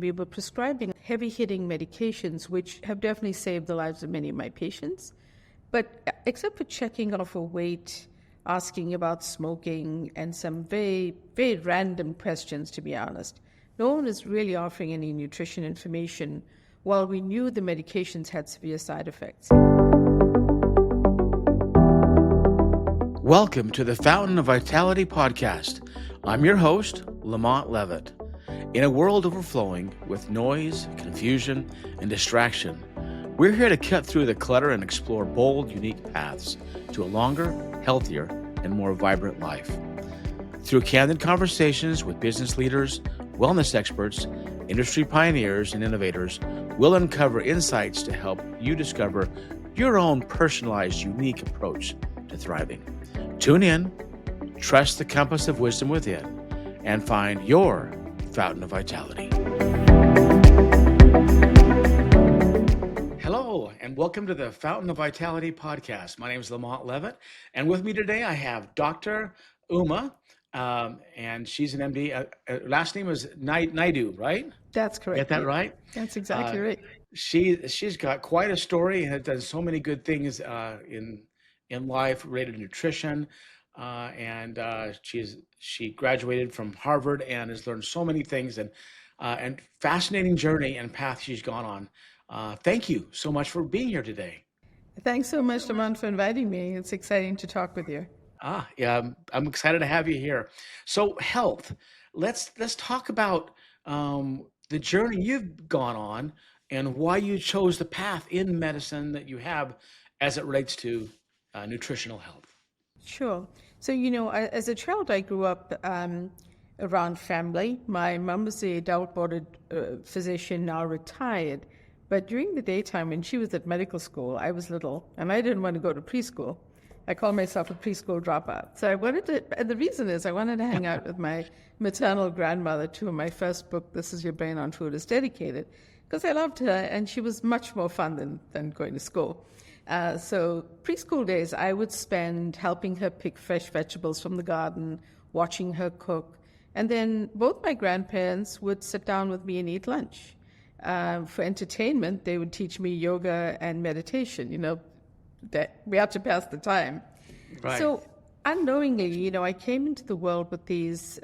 we were prescribing heavy-hitting medications, which have definitely saved the lives of many of my patients. But except for checking off a weight, asking about smoking, and some very, very random questions, to be honest, no one is really offering any nutrition information while we knew the medications had severe side effects. Welcome to the Fountain of Vitality podcast. I'm your host, Lamont Levitt. In a world overflowing with noise, confusion, and distraction, we're here to cut through the clutter and explore bold, unique paths to a longer, healthier, and more vibrant life. Through candid conversations with business leaders, wellness experts, industry pioneers, and innovators, we'll uncover insights to help you discover your own personalized, unique approach to thriving. Tune in, trust the compass of wisdom within, and find your fountain of vitality. Hello, and welcome to the Fountain of Vitality podcast. My name is Lamont Levitt, and with me today I have Dr. Uma, and she's an MD. Last name is Naidoo, right? That's correct. Get that right? That's exactly right. She's got quite a story and has done so many good things in life related to nutrition, and she graduated from Harvard and has learned so many things and fascinating journey and path she's gone on. Thank you so much for being here today. Thanks so much, Lamont, for inviting me. It's exciting to talk with you. Yeah, I'm excited to have you here. So health, let's talk about the journey you've gone on and why you chose the path in medicine that you have as it relates to nutritional health. Sure. So, as a child, I grew up around family. My mom was the adult boarded physician, now retired. But during the daytime, when she was at medical school, I was little, and I didn't want to go to preschool. I called myself a preschool dropout. So and the reason is I wanted to hang out with my maternal grandmother, to whom my first book, This Is Your Brain on Food, is dedicated, because I loved her, and she was much more fun than going to school. So preschool days, I would spend helping her pick fresh vegetables from the garden, watching her cook. And then both my grandparents would sit down with me and eat lunch. For entertainment, they would teach me yoga and meditation, that we had to pass the time. Right. So unknowingly, I came into the world with these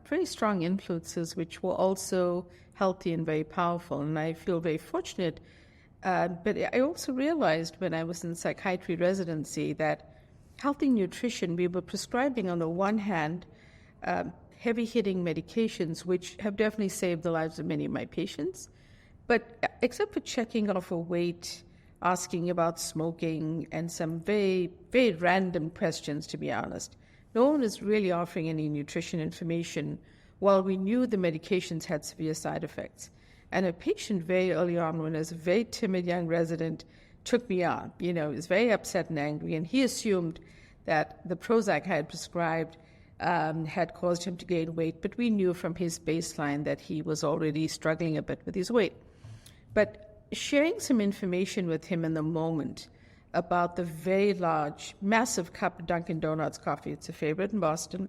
very strong influences, which were also healthy and very powerful. And I feel very fortunate. But I also realized when I was in psychiatry residency that healthy nutrition, we were prescribing on the one hand heavy-hitting medications, which have definitely saved the lives of many of my patients. But except for checking off a weight, asking about smoking, and some very, very random questions, to be honest, no one is really offering any nutrition information while we knew the medications had severe side effects. And a patient very early on, when I was a very timid young resident, took me on. He was very upset and angry, and he assumed that the Prozac I had prescribed had caused him to gain weight, but we knew from his baseline that he was already struggling a bit with his weight. But sharing some information with him in the moment about the very large, massive cup of Dunkin' Donuts coffee, it's a favorite in Boston,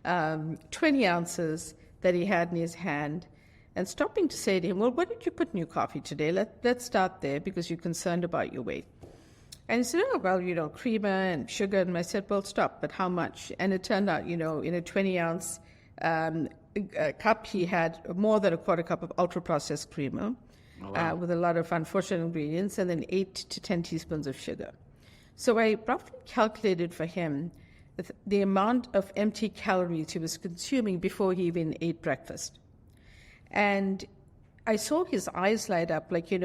20 ounces that he had in his hand, and stopping to say to him, well, what did you put in your coffee today? Let's start there, because you're concerned about your weight. And he said, oh, well, creamer and sugar. And I said, well, stop, but how much? And it turned out, in a 20-ounce cup, he had more than a quarter cup of ultra-processed creamer. Oh, wow. With a lot of unfortunate ingredients, and then 8 to 10 teaspoons of sugar. So I roughly calculated for him the amount of empty calories he was consuming before he even ate breakfast. And I saw his eyes light up, like, he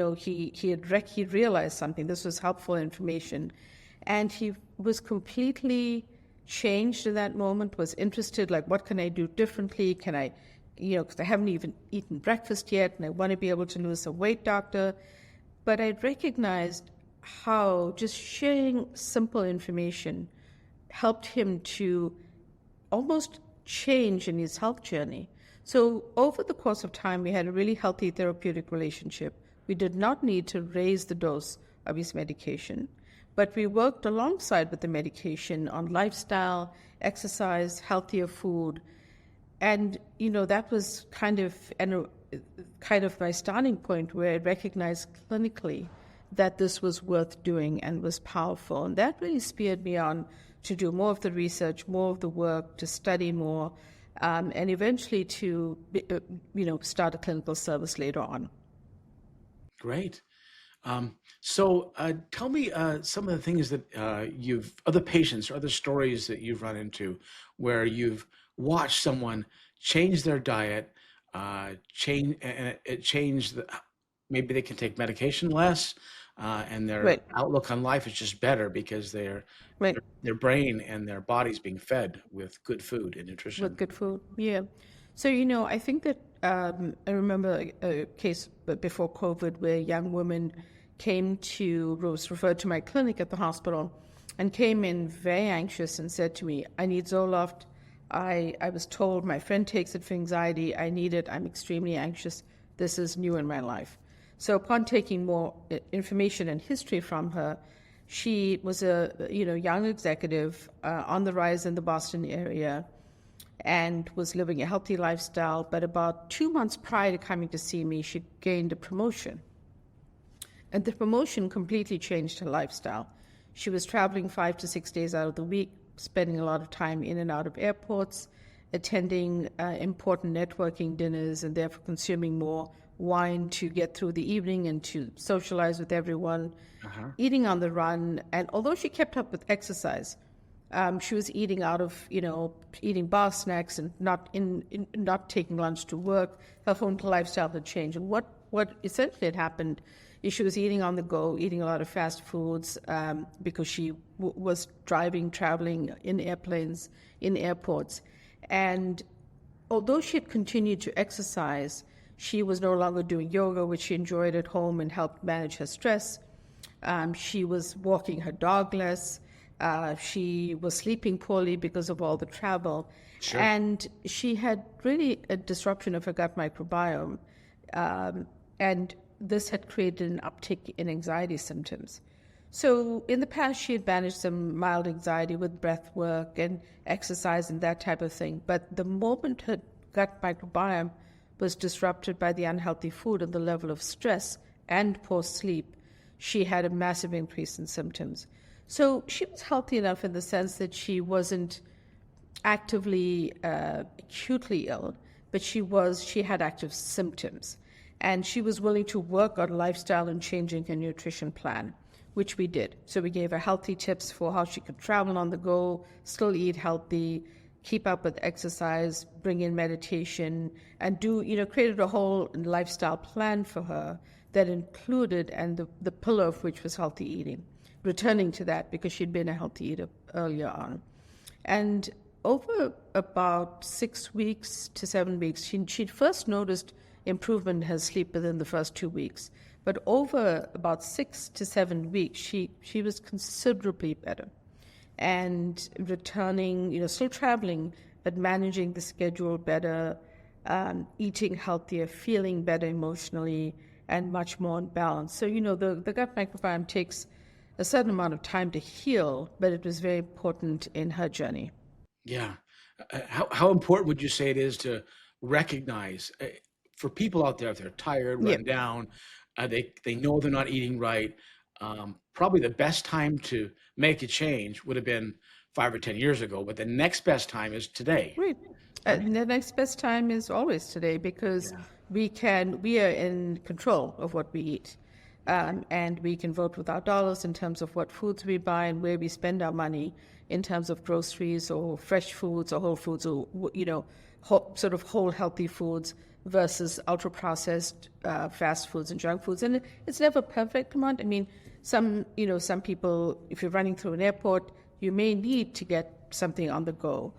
realized something. This was helpful information. And he was completely changed in that moment, was interested, like, what can I do differently? Can I, because I haven't even eaten breakfast yet, and I want to be able to lose some weight, doctor. But I recognized how just sharing simple information helped him to almost change in his health journey. So over the course of time, we had a really healthy therapeutic relationship. We did not need to raise the dose of his medication, but we worked alongside with the medication on lifestyle, exercise, healthier food. And, that was kind of kind of my starting point where I recognized clinically that this was worth doing and was powerful. And that really spurred me on to do more of the research, more of the work, to study more, and eventually to, start a clinical service later on. Great. So tell me some of the things that other patients or other stories that you've run into where you've watched someone change their diet, and it changed maybe they can take medication less, and their Right, outlook on life is just better because right. their brain and their body's being fed with good food and With nutrition. good food, yeah. So, I think that I remember a case before COVID where a young woman was referred to my clinic at the hospital and came in very anxious and said to me, I need Zoloft. I was told my friend takes it for anxiety. I need it. I'm extremely anxious. This is new in my life. So upon taking more information and history from her, she was a young executive on the rise in the Boston area and was living a healthy lifestyle. But about 2 months prior to coming to see me, she gained a promotion. And the promotion completely changed her lifestyle. She was traveling 5 to 6 days out of the week, spending a lot of time in and out of airports, attending important networking dinners, and therefore consuming more wine to get through the evening and to socialize with everyone, Uh-huh. eating on the run. And although she kept up with exercise, she was eating out of, eating bar snacks and not taking lunch to work. Her whole lifestyle had changed. And what essentially had happened is she was eating on the go, eating a lot of fast foods because she was traveling in airplanes, in airports. And although she had continued to exercise, she was no longer doing yoga, which she enjoyed at home and helped manage her stress. She was walking her dog less. She was sleeping poorly because of all the travel. Sure. And she had really a disruption of her gut microbiome. And this had created an uptick in anxiety symptoms. So in the past, she had managed some mild anxiety with breath work and exercise and that type of thing. But the moment her gut microbiome was disrupted by the unhealthy food and the level of stress and poor sleep, she had a massive increase in symptoms. So she was healthy enough in the sense that she wasn't actively acutely ill, but she had active symptoms. And she was willing to work on lifestyle and changing her nutrition plan, which we did. So we gave her healthy tips for how she could travel on the go, still eat healthy, keep up with exercise, bring in meditation, and created a whole lifestyle plan for her that included, and the pillar of which was healthy eating, returning to that because she'd been a healthy eater earlier on. And over about 6 weeks to 7 weeks, she'd first noticed improvement in her sleep within the first 2 weeks. But over about 6 to 7 weeks, she was considerably better. And returning, still traveling, but managing the schedule better, eating healthier, feeling better emotionally, and much more in balance. So, the gut microbiome takes a certain amount of time to heal, but it was very important in her journey. Yeah. How important would you say it is to recognize for people out there if they're tired, Yeah. run down, they know they're not eating right? Probably the best time to make a change would have been 5 or 10 years ago, but the next best time is today. Right. Right? The next best time is always today because Yeah. we are in control of what we eat. And we can vote with our dollars in terms of what foods we buy and where we spend our money in terms of groceries or fresh foods or whole foods or, sort of whole healthy foods versus ultra processed fast foods and junk foods. And it's never perfect, Lamont. I mean, some people, if you're running through an airport, you may need to get something on the go.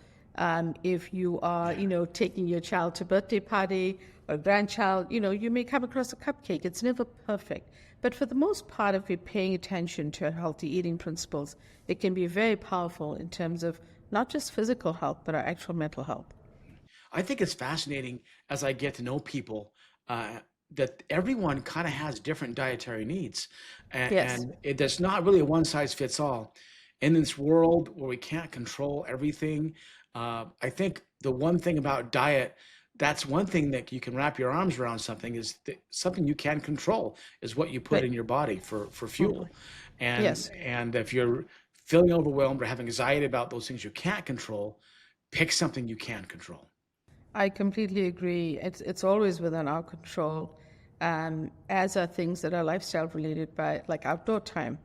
If you are, taking your child to a birthday party or grandchild, you may come across a cupcake. It's never perfect. But for the most part, if we're paying attention to healthy eating principles, it can be very powerful in terms of not just physical health, but our actual mental health. I think it's fascinating as I get to know people that everyone kind of has different dietary needs, Yes. and there's not really a one size fits all. In this world where we can't control everything, I think the one thing about diet that's one thing that you can wrap your arms around. Something is something you can control is what you put Right. in your body for Totally. fuel. and Yes. and if you're feeling overwhelmed or having anxiety about those things you can't control, pick something you can control. I completely agree. It's always within our control, as are things that are lifestyle related, by like outdoor time,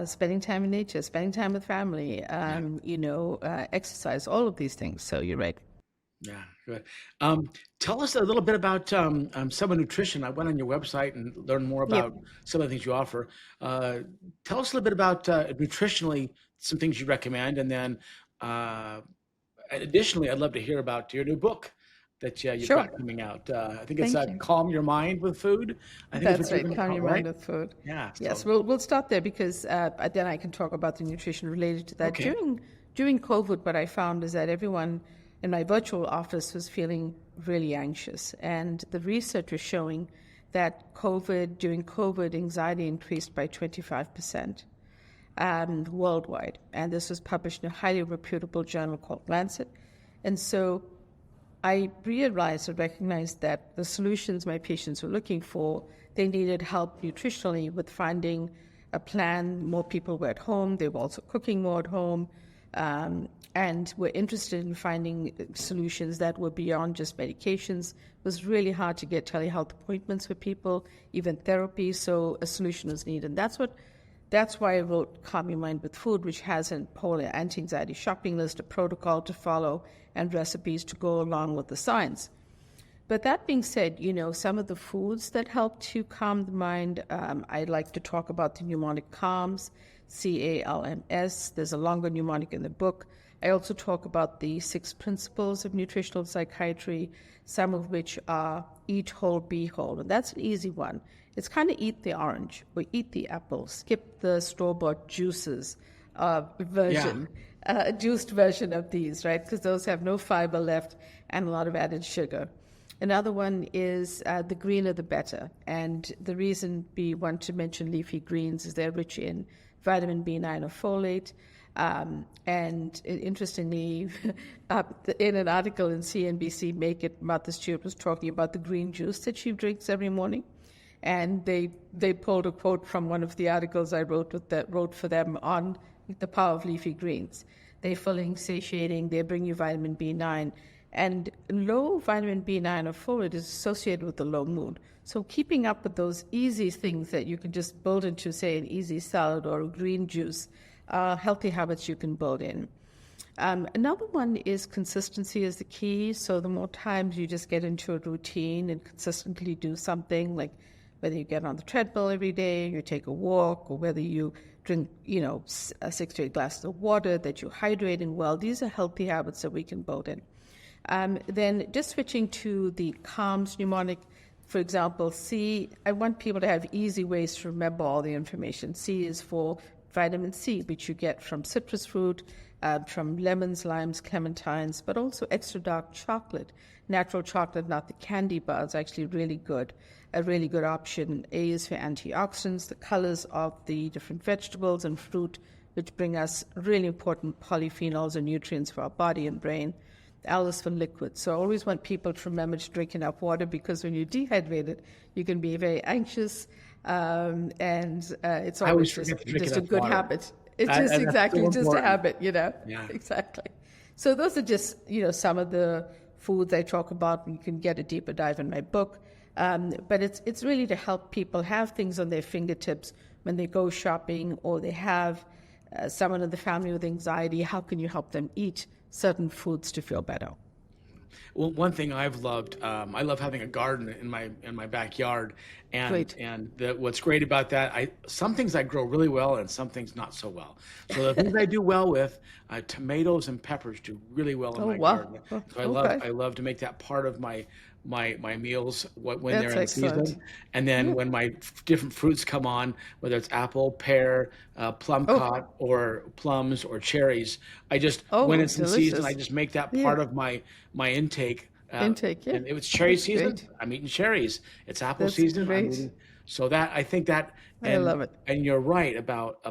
spending time in nature, spending time with family, Yeah. exercise, all of these things. So you're right. Yeah, good. Tell us a little bit about some of nutrition. I went on your website and learned more Yep. about some of the things you offer. Uh, Tell us a little bit about nutritionally some things you recommend, and then uh, additionally, I'd love to hear about your new book that you've Sure. got coming out. I think it's Thank you. "Calm Your Mind with Food." I think it's what That's you're right. going to Calm call it, your right? mind with food. Yeah. Yes, So we'll start there because then I can talk about the nutrition related to that. okay. During COVID, what I found is that everyone in my virtual office was feeling really anxious, and the research was showing that during COVID, anxiety increased by 25% worldwide, and this was published in a highly reputable journal called Lancet. And so I realized and recognized that the solutions my patients were looking for, they needed help nutritionally with finding a plan. More people were at home. They were also cooking more at home, and were interested in finding solutions that were beyond just medications. It was really hard to get telehealth appointments for people, even therapy. So a solution was needed. And that's why I wrote Calm Your Mind with Food, which has a polar anti-anxiety shopping list, a protocol to follow, and recipes to go along with the science. But that being said, some of the foods that help to calm the mind, I like to talk about the mnemonic CALMS, CALMS. There's a longer mnemonic in the book. I also talk about the 6 principles of nutritional psychiatry, some of which are eat whole, be whole. And that's an easy one. It's kind of eat the orange or eat the apple, skip the store-bought juices Yeah. juiced version of these, right? Because those have no fiber left and a lot of added sugar. Another one is the greener the better. And the reason we want to mention leafy greens is they're rich in vitamin B9 or folate. And interestingly, in an article in CNBC, Make It, Martha Stewart was talking about the green juice that she drinks every morning. And they pulled a quote from one of the articles I wrote for them on the power of leafy greens. They're filling, satiating, they bring you vitamin B9. And low vitamin B9 or folate is associated with the low mood. So keeping up with those easy things that you can just build into, say, an easy salad or a green juice, healthy habits you can build in. Another one is consistency is the key. So the more times you just get into a routine and consistently do something, like whether you get on the treadmill every day, you take a walk, or whether you drink, 6 to 8 glasses of water, that you're hydrating well, these are healthy habits that we can build in. Then just switching to the CALMS mnemonic, for example, C, I want people to have easy ways to remember all the information. C is for vitamin C, which you get from citrus fruit, from lemons, limes, clementines, but also extra dark chocolate. Natural chocolate, not the candy bars, actually really good, a really good option. A is for antioxidants, the colors of the different vegetables and fruit, which bring us really important polyphenols and nutrients for our body and brain. L is for liquid. So I always want people to remember to drink enough water, because when you're dehydrated, you can be very anxious, and it's I always always forget to drink just a enough good water. habit. It's just And that's so exactly just a important. habit, Yeah. exactly. So those are just some of the foods I talk about. You can get a deeper dive in my book, but it's really to help people have things on their fingertips when they go shopping, or they have someone in the family with anxiety. How can you help them eat certain foods to feel better? Well, one thing I've loved, I love having a garden in my backyard, Great. what's great about that, some things I grow really well, and some things not so well. So the things I do well with, tomatoes and peppers do really well in Oh, my wow. garden. Oh, So okay. I love to make that part of my meals when they're That's in excellent. season, and then Yeah. when my different fruits come on, whether it's apple, pear, plum Oh, cod, or plums or cherries, I just when oh, it's in season, I delicious. just make that Yeah. part of my intake. Intake. Yeah. And if it's cherry That's season, great. I'm eating cherries. It's apple That's season, I'm great. eating. So that I think that, I love it. and you're right about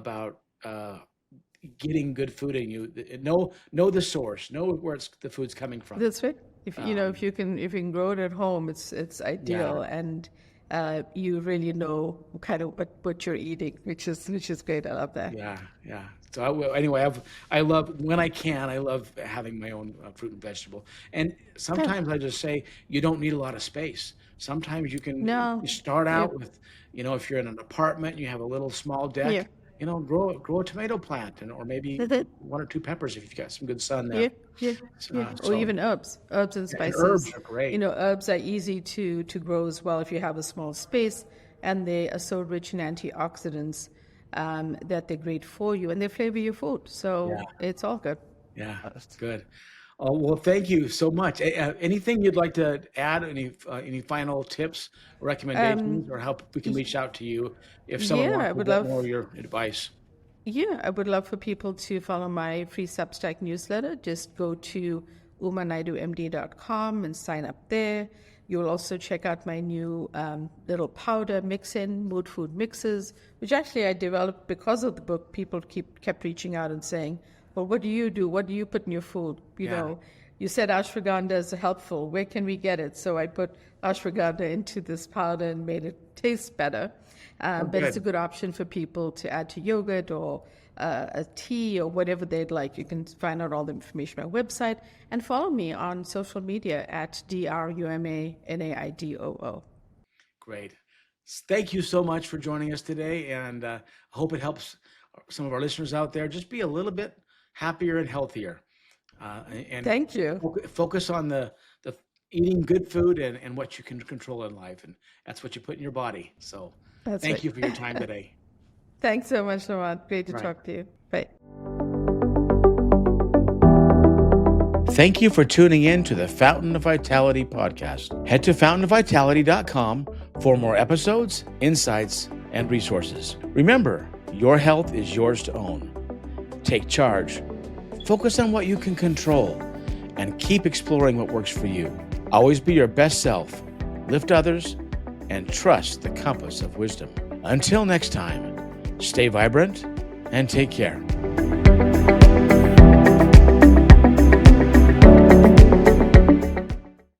getting good food in you. Know the source, know where the food's coming from. That's right. If if you can grow it at home, it's ideal, and you really know kind of what you're eating, which is great. I love that. Yeah. So anyway, I love when I can. I love having my own fruit and vegetable. And sometimes I just say you don't need a lot of space. Sometimes you can No. start Yep. out with, if you're in an apartment, you have a little small Yeah. deck. Grow a tomato plant, or maybe That's it. 1 or 2 peppers if you've got some good sun there. Yeah. Yeah. Yeah. Or So even herbs and and herbs spices. are great. Herbs are easy to grow as well if you have a small space, and they are so rich in antioxidants that they're great for you, and they flavor your food. So it's all good. Yeah, that's good. Oh, well, thank you so much. Anything you'd like to add? Any final tips, recommendations, or how we can reach out to you if someone Yeah, I wants to would get love. more of your advice? Yeah, I would love for people to follow my free Substack newsletter. Just go to umanaidoomd.com and sign up there. You'll also check out my new little powder mix-in, mood food mixes, which actually I developed because of the book. People kept reaching out and saying, well, what do you do? What do you put in your food? You said ashwagandha is helpful. Where can we get it? So I put ashwagandha into this powder and made it taste better. But it's a good option for people to add to yogurt or a tea or whatever they'd like. You can find out all the information on my website and follow me on social media at DRUMANAIDOO. Great. Thank you so much for joining us today, and I hope it helps some of our listeners out there just be a little bit happier and healthier. And Thank you. focus on the eating good food and what you can control in life, and that's what you put in your body. So thank you for your time today. Thanks so much, Lamont. Great to talk to you. Bye. Thank you for tuning in to the Fountain of Vitality podcast. Head to fountainofvitality.com for more episodes, insights, and resources. Remember, your health is yours to own. Take charge, focus on what you can control, and keep exploring what works for you. Always be your best self, lift others, and trust the compass of wisdom. Until next time, stay vibrant and take care.